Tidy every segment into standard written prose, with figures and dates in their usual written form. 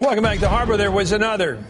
Welcome back to Harbor. There was another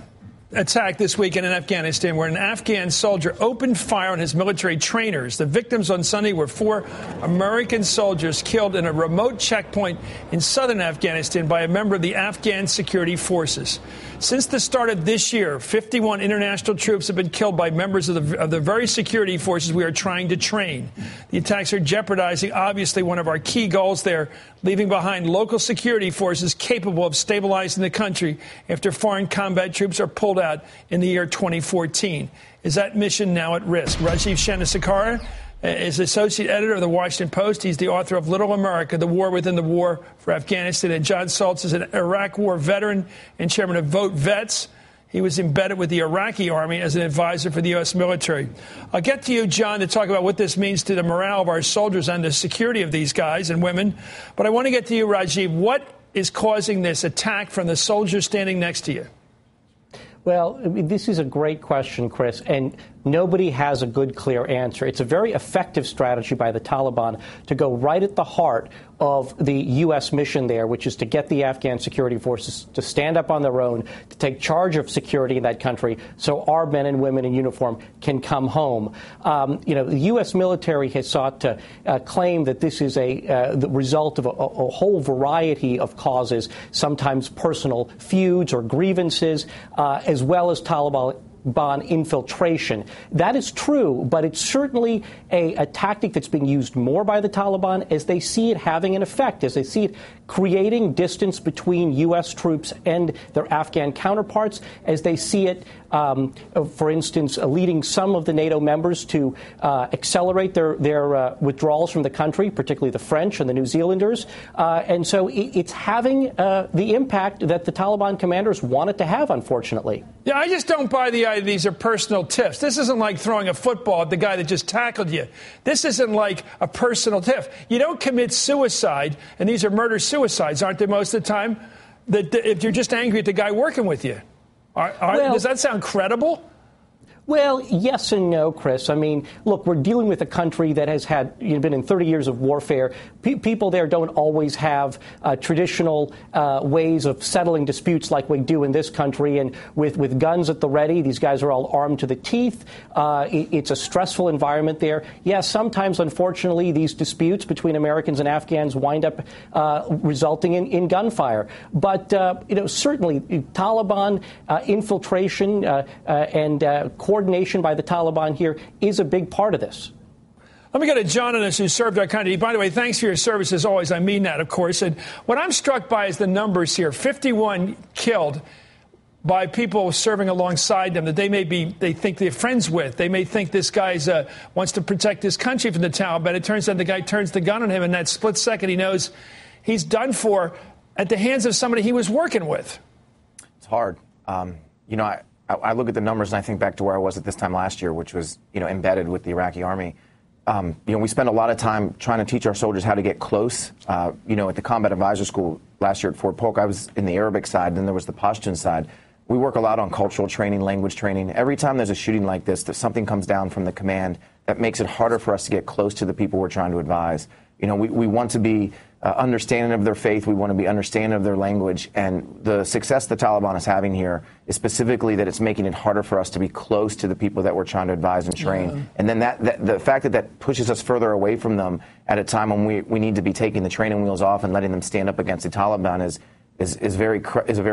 attack this weekend in Afghanistan where an Afghan soldier opened fire on his military trainers. The victims on Sunday were 4 American soldiers killed in a remote checkpoint in southern Afghanistan by a member of the Afghan security forces. Since the start of this year, 51 international troops have been killed by members of the very security forces we are trying to train. The attacks are jeopardizing, obviously, one of our key goals there, leaving behind local security forces capable of stabilizing the country after foreign combat troops are pulled out in the year 2014. Is that mission now at risk? Rajiv Chandrasekhar is associate editor of the Washington Post. He's the author of Little America, The War Within the War for Afghanistan. And John Saltz is an Iraq War veteran and chairman of Vote Vets. He was embedded with the Iraqi army as an advisor for the U.S. military. I'll get to you, John, to talk about what this means to the morale of our soldiers and the security of these guys and women. But I want to get to you, Rajiv. What is causing this attack from the soldiers standing next to you? Well, this is a great question, Chris, and nobody has a good, clear answer. It's a very effective strategy by the Taliban to go right at the heart of the U.S. mission there, which is to get the Afghan security forces to stand up on their own, to take charge of security in that country so our men and women in uniform can come home. The U.S. military has sought to claim that this is the result of a whole variety of causes, sometimes personal feuds or grievances, as well as Taliban infiltration. That is true, but it's certainly a tactic that's being used more by the Taliban as they see it having an effect, as they see it creating distance between U.S. troops and their Afghan counterparts, as they see it, for instance, leading some of the NATO members to accelerate their withdrawals from the country, particularly the French and the New Zealanders. And so it's having the impact that the Taliban commanders want it to have, unfortunately. Yeah, I just don't buy the idea these are personal tiffs. This isn't like throwing a football at the guy that just tackled you. This isn't like a personal tiff. You don't commit suicide, and these are murder-suicides, aren't they, most of the time, that if you're just angry at the guy working with you. Does that sound credible? Well, yes and no, Chris. I mean, look, we're dealing with a country that has been in 30 years of warfare. People there don't always have traditional ways of settling disputes like we do in this country. And with guns at the ready, these guys are all armed to the teeth. It's a stressful environment there. Yes, sometimes, unfortunately, these disputes between Americans and Afghans wind up resulting in gunfire. But, certainly Taliban infiltration and coordination by the Taliban here is a big part of this. Let me go to John on this, who served our country. By the way, thanks for your service as always. I mean that, of course. And what I'm struck by is the numbers here. 51 killed by people serving alongside them that they think they're friends with. They may think this guy wants to protect this country from the Taliban. It turns out the guy turns the gun on him, and that split second he knows he's done for at the hands of somebody he was working with. It's hard. I look at the numbers and I think back to where I was at this time last year, which was, embedded with the Iraqi army. We spend a lot of time trying to teach our soldiers how to get close. At the Combat Advisor School last year at Fort Polk, I was in the Arabic side, then there was the Pashtun side. We work a lot on cultural training, language training. Every time there's a shooting like this, that something comes down from the command that makes it harder for us to get close to the people we're trying to advise. We want to be understanding of their faith. We want to be understanding of their language. And the success the Taliban is having here is specifically that it's making it harder for us to be close to the people that we're trying to advise and train. Yeah. And then the fact that pushes us further away from them at a time when we need to be taking the training wheels off and letting them stand up against the Taliban is a very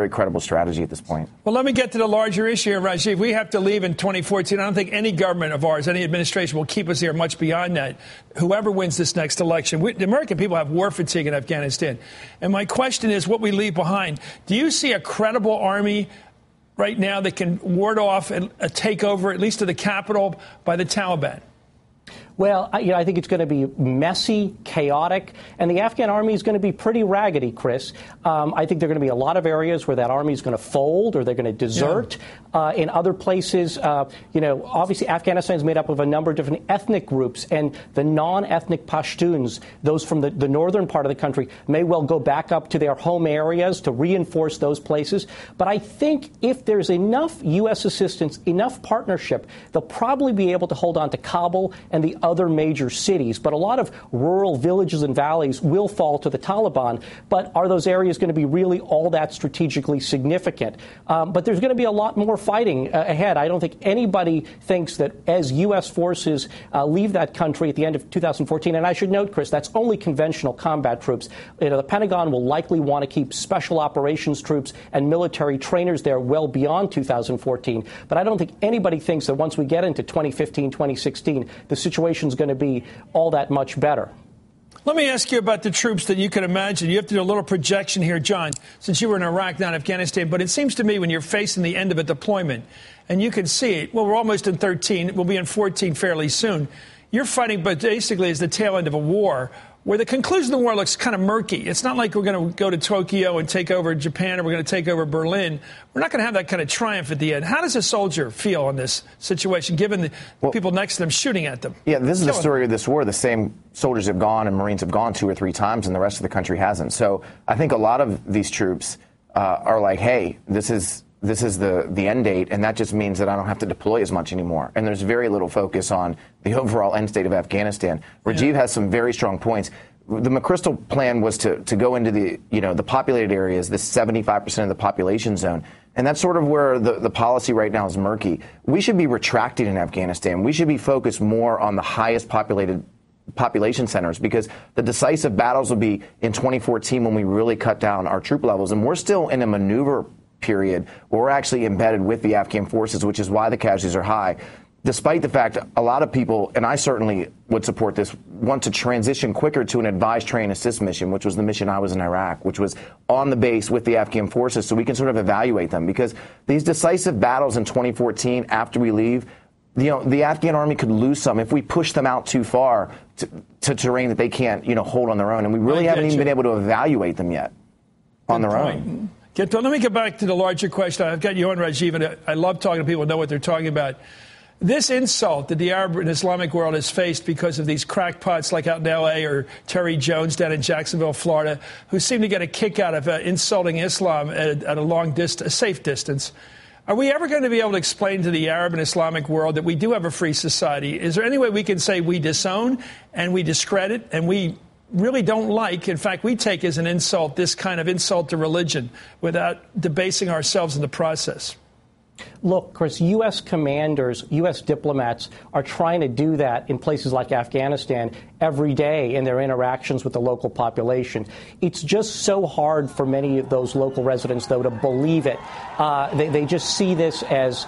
credible strategy at this point. Well, let me get to the larger issue here, Rajiv. We have to leave in 2014. I don't think any government of ours, any administration will keep us here much beyond that. Whoever wins this next election, the American people have war fatigue in Afghanistan. And my question is what we leave behind. Do you see a credible army right now that can ward off a takeover, at least of the capital, by the Taliban? Well, I think it's going to be messy, chaotic, and the Afghan army is going to be pretty raggedy, Chris. I think there are going to be a lot of areas where that army is going to fold or they're going to desert. Yeah. In other places, obviously Afghanistan is made up of a number of different ethnic groups, and the non-ethnic Pashtuns, those from the northern part of the country, may well go back up to their home areas to reinforce those places. But I think if there's enough U.S. assistance, enough partnership, they'll probably be able to hold on to Kabul and the other major cities, but a lot of rural villages and valleys will fall to the Taliban. But are those areas going to be really all that strategically significant? But there's going to be a lot more fighting ahead. I don't think anybody thinks that as U.S. forces leave that country at the end of 2014, and I should note, Chris, that's only conventional combat troops. The Pentagon will likely want to keep special operations troops and military trainers there well beyond 2014. But I don't think anybody thinks that once we get into 2015, 2016, the situation's going to be all that much better. Let me ask you about the troops that you can imagine. You have to do a little projection here, John, since you were in Iraq, not Afghanistan. But it seems to me when you're facing the end of a deployment, and you can see it, well, we're almost in 13. We'll be in 14 fairly soon. You're fighting, but basically, as the tail end of a war, where the conclusion of the war looks kind of murky. It's not like we're going to go to Tokyo and take over Japan or we're going to take over Berlin. We're not going to have that kind of triumph at the end. How does a soldier feel in this situation, given the people next to them shooting at them? Yeah, this is the story of this war. The same soldiers have gone and Marines have gone 2 or 3 times, and the rest of the country hasn't. So I think a lot of these troops are like, hey, this is the end date, and that just means that I don't have to deploy as much anymore. And there's very little focus on the overall end state of Afghanistan. Rajiv has some very strong points. The McChrystal plan was to go into the populated areas, this 75% of the population zone. And that's sort of where the policy right now is murky. We should be retracting in Afghanistan. We should be focused more on the highest populated population centers, because the decisive battles will be in 2014 when we really cut down our troop levels. And we're still in a maneuver period where we're actually embedded with the Afghan forces, which is why the casualties are high. Despite the fact a lot of people, and I certainly would support this, want to transition quicker to an advise, train, assist mission, which was the mission I was in Iraq, which was on the base with the Afghan forces so we can sort of evaluate them. Because these decisive battles in 2014 after we leave, the Afghan army could lose some if we push them out too far to terrain that they can't, hold on their own. And we really haven't even been able to evaluate them yet on their own. Let me get back to the larger question. I've got you on, Rajiv, and I love talking to people who know what they're talking about. This insult that the Arab and Islamic world has faced because of these crackpots like out in L.A. or Terry Jones down in Jacksonville, Florida, who seem to get a kick out of insulting Islam at a long distance, a safe distance. Are we ever going to be able to explain to the Arab and Islamic world that we do have a free society? Is there any way we can say we disown and we discredit and we really don't like, in fact, we take as an insult, this kind of insult to religion without debasing ourselves in the process? Look, Chris, U.S. commanders, U.S. diplomats are trying to do that in places like Afghanistan every day in their interactions with the local population. It's just so hard for many of those local residents, though, to believe it. They just see this as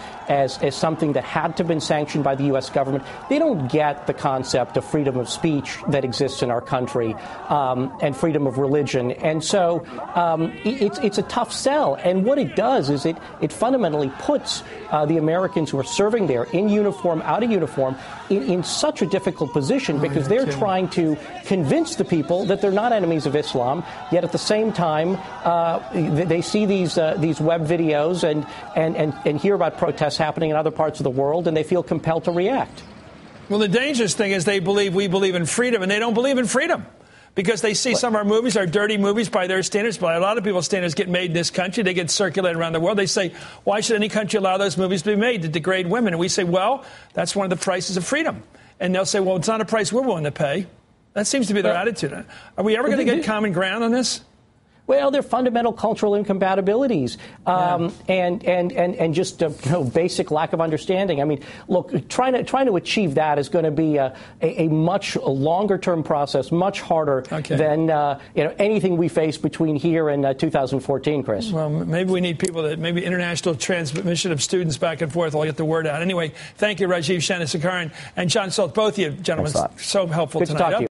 something that had to have been sanctioned by the U.S. government. They don't get the concept of freedom of speech that exists in our country and freedom of religion. And so it's a tough sell. And what it does is it fundamentally puts the Americans who are serving there in uniform, out of uniform, in such a difficult position because they're trying to convince the people that they're not enemies of Islam, yet at the same time they see these web videos and hear about protests happening in other parts of the world, and they feel compelled to react. Well, the dangerous thing is we believe in freedom, and they don't believe in freedom. Because they see some of our movies are dirty movies by their standards, by a lot of people's standards get made in this country. They get circulated around the world. They say, why should any country allow those movies to be made to degrade women? And we say, well, that's one of the prices of freedom. And they'll say, well, it's not a price we're willing to pay. That seems to be their attitude. Are we ever going to get common ground on this? Well, they're fundamental cultural incompatibilities and just basic lack of understanding. I mean, look, trying to achieve that is going to be a much longer-term process, much harder than anything we face between here and 2014, Chris. Well, maybe we need people maybe international transmission of students back and forth will get the word out. Anyway, thank you, Rajiv Shanasekaran and John Salt, both of you gentlemen. So helpful Good tonight. To talk to you.